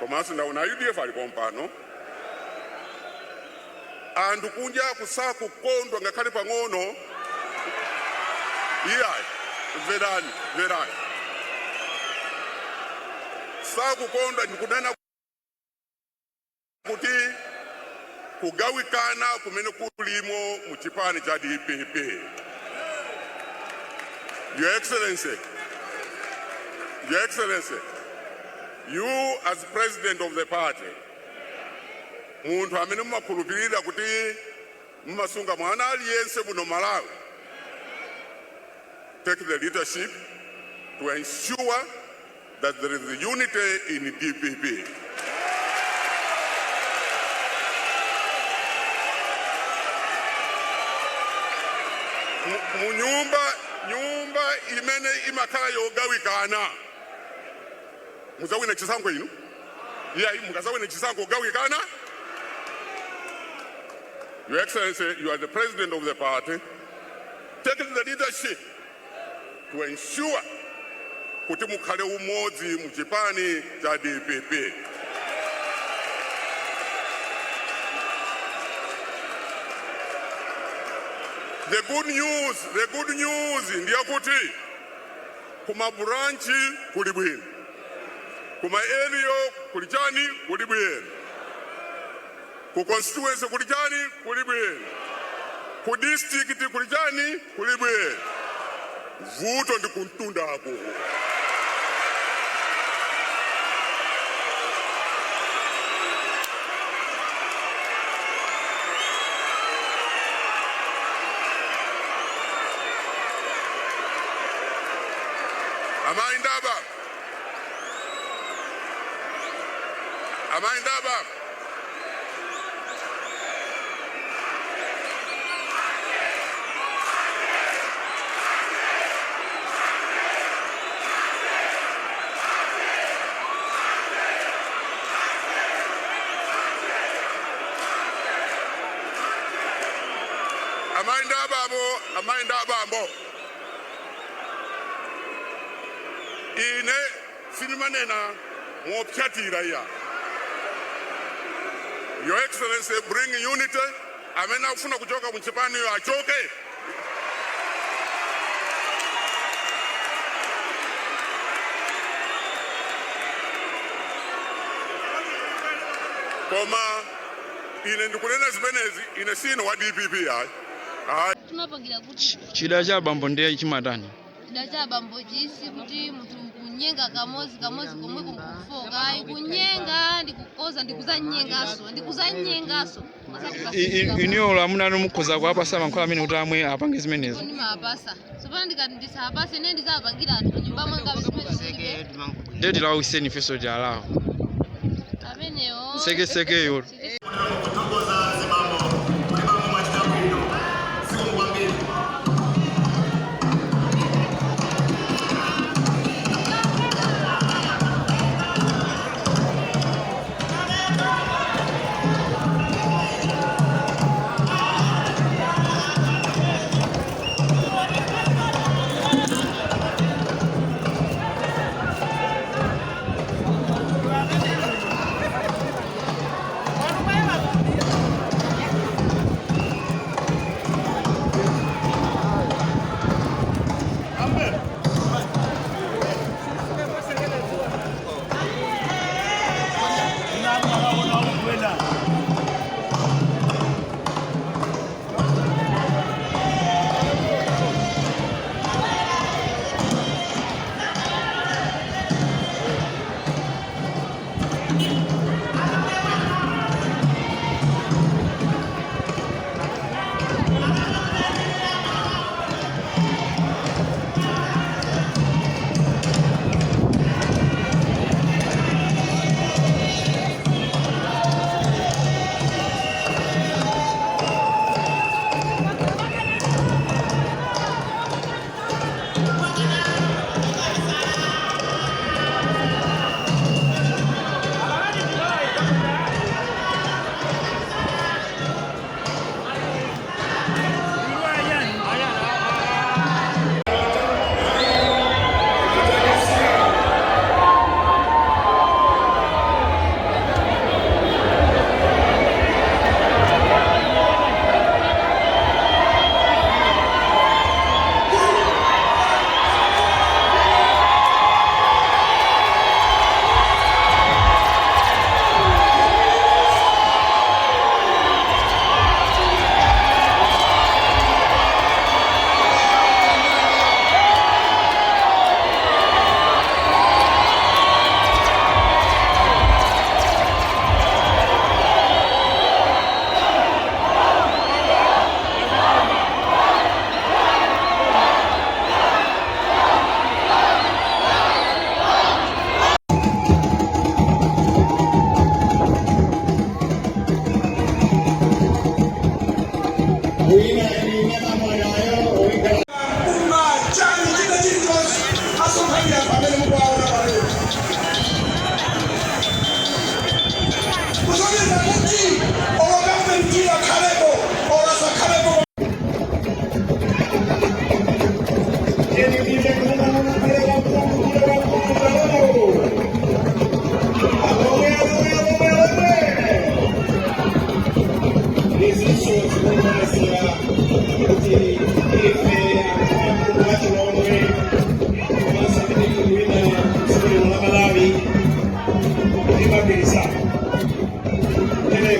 Komanso ndaona UDF ali kompano. Andu kunja kusaku kondwa ngakhale pang'ono. Iya, verani. Saku kondwa ndikunena kuti kugawikana kumene kulimo mu chipani cha DPP. Your Excellency, you as president of the party, muntu amene mumakhulupirira kuti mumasunga mwana aliyense muno Malawi, take the leadership to ensure that there is unity in DPP. Nyumba imene imakhala yogawikana. Muzawina chisankho inu? Yeah, mukazawina chisankho ogawikana? Your Excellency, you are the president of the party. Take the leadership to ensure kuti mukhale umodzi mu chipani cha DPP. The good news ndiye kuti kuma branchi kuli bwino, kuma area kuli chani kuli bwino, ku constituency kuli chani kuli bwino, ku district kuli chani kuli bwino. Vuto ndi kuntundako. Amaindaba. Amaindaba. Ine sinimanena mopyatira ya. Your Excellency, bring unity. Amena ufuna kuchoka mchipani yo achoke. Koma ine ndikunena zimenezi ine sino wa DPP ya. Tunapangira kuti chida cha bambo ndiye chimatani. Chida cha bambo jisi kuti mutu kunyenga kamozi komwe kufoka kunyenga ndikukoza ndikuzanyengaso iniyo amuna nomukhoza kwa apasa mankhwala amene kuti amwe apange zimenezo ni mapasa sopana ndikati ndisapase ne ndizapangira anthu nyumba mwanga zimene ndeti lawo iseni feso jalawo ameneyo sekeyo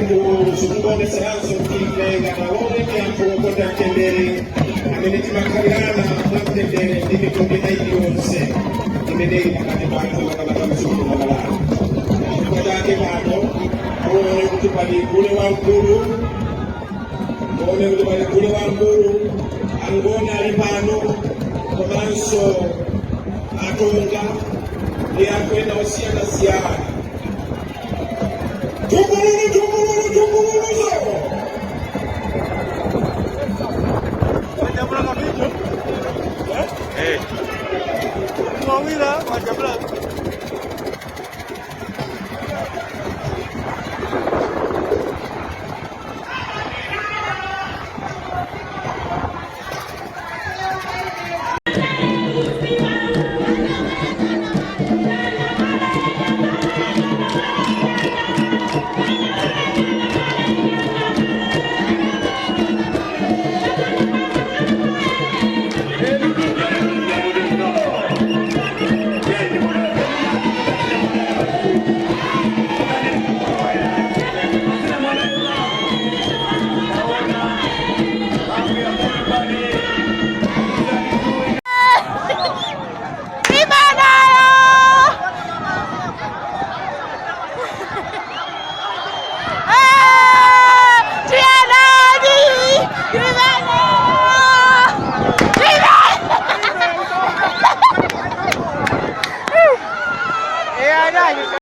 kuzungumza sayansi ukilenga na wale kiambo kwa tendere amenitimakaana na tendere ndivyo tungenaiyonse imedei pakati bantu kama mzungu na bala kwa dake bado muone kutubali kule wa mkuru muone kutubali kule wa mkuru angona alipano komanso atonga ya kwenda usiana siara tukuru